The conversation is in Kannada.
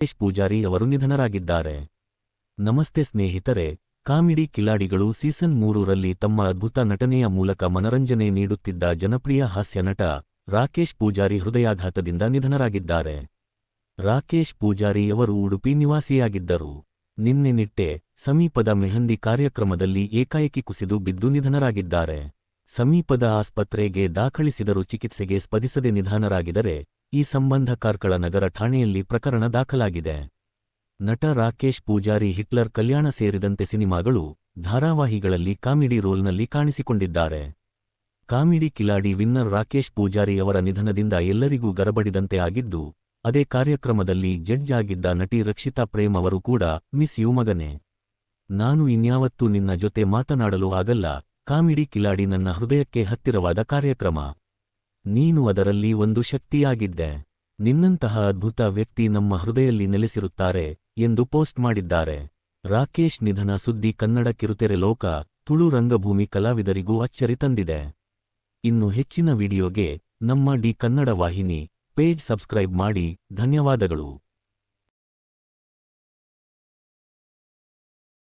ರಾಕೇಶ್ ಪೂಜಾರಿ ಅವರು ನಿಧನರಾಗಿದ್ದಾರೆ. ನಮಸ್ತೆ ಸ್ನೇಹಿತರೆ, ಕಾಮಿಡಿ ಕಿಲಾಡಿಗಳು ಸೀಸನ್ 3ರಲ್ಲಿ ತಮ್ಮ ಅದ್ಭುತ ನಟನೆಯ ಮೂಲಕ ಮನರಂಜನೆ ನೀಡುತ್ತಿದ್ದ ಜನಪ್ರಿಯ ಹಾಸ್ಯ ನಟ ರಾಕೇಶ್ ಪೂಜಾರಿ ಹೃದಯಾಘಾತದಿಂದ ನಿಧನರಾಗಿದ್ದಾರೆ. ರಾಕೇಶ್ ಪೂಜಾರಿ ಅವರು ಉಡುಪಿ ನಿವಾಸಿಯಾಗಿದ್ದರು. ನಿನ್ನೆ ನಿಟ್ಟೆ ಸಮೀಪದ ಮೆಹಂದಿ ಕಾರ್ಯಕ್ರಮದಲ್ಲಿ ಏಕಾಏಕಿ ಕುಸಿದು ಬಿದ್ದು ನಿಧನರಾಗಿದ್ದಾರೆ. ಸಮೀಪದ ಆಸ್ಪತ್ರೆಗೆ ದಾಖಲಿಸಿದರೂ ಚಿಕಿತ್ಸೆಗೆ ಸ್ಪಂದಿಸದೆ ನಿಧನರಾಗಿದ್ದಾರೆ. ಈ ಸಂಬಂಧ ಕಾರ್ಕಳ ನಗರ ಠಾಣೆಯಲ್ಲಿ ಪ್ರಕರಣ ದಾಖಲಾಗಿದೆ. ನಟ ರಾಕೇಶ್ ಪೂಜಾರಿ ಹಿಟ್ಲರ್ ಕಲ್ಯಾಣ ಸೇರಿದಂತೆ ಸಿನಿಮಾಗಳು, ಧಾರಾವಾಹಿಗಳಲ್ಲಿ ಕಾಮಿಡಿ ರೋಲ್ನಲ್ಲಿ ಕಾಣಿಸಿಕೊಂಡಿದ್ದಾರೆ. ಕಾಮಿಡಿ ಕಿಲಾಡಿ ವಿನ್ನರ್ ರಾಕೇಶ್ ಪೂಜಾರಿ ಅವರ ನಿಧನದಿಂದ ಎಲ್ಲರಿಗೂ ಗರಬಡಿದಂತೆ ಆಗಿದ್ದು, ಅದೇ ಕಾರ್ಯಕ್ರಮದಲ್ಲಿ ಜಡ್ಜ್ ಆಗಿದ್ದ ನಟಿ ರಕ್ಷಿತಾ ಪ್ರೇಮ್ ಅವರು ಕೂಡ ಮಿಸ್ ಯು ಮಗನೇ, ನಾನು ಇನ್ಯಾವತ್ತೂ ನಿನ್ನ ಜೊತೆ ಮಾತನಾಡಲು ಆಗಲ್ಲ, ಕಾಮಿಡಿ ಕಿಲಾಡಿ ನನ್ನ ಹೃದಯಕ್ಕೆ ಹತ್ತಿರವಾದ ಕಾರ್ಯಕ್ರಮ, ನೀನು ಅದರಲ್ಲಿ ಒಂದು ಶಕ್ತಿಯಾಗಿದ್ದೆ, ನಿನ್ನಂತಹ ಅದ್ಭುತ ವ್ಯಕ್ತಿ ನಮ್ಮ ಹೃದಯದಲ್ಲಿ ನೆಲೆಸಿರುತ್ತಾರೆ ಎಂದು ಪೋಸ್ಟ್ ಮಾಡಿದ್ದಾರೆ. ರಾಕೇಶ್ ನಿಧನ ಸುದ್ದಿ ಕನ್ನಡ ಕಿರುತೆರೆ ಲೋಕ, ತುಳು ರಂಗಭೂಮಿ ಕಲಾವಿದರಿಗೂ ಅಚ್ಚರಿ ತಂದಿದೆ. ಇನ್ನು ಹೆಚ್ಚಿನ ವಿಡಿಯೋಗೆ ನಮ್ಮ ಡಿ ಕನ್ನಡ ವಾಹಿನಿ ಪೇಜ್ ಸಬ್ಸ್ಕ್ರೈಬ್ ಮಾಡಿ. ಧನ್ಯವಾದಗಳು.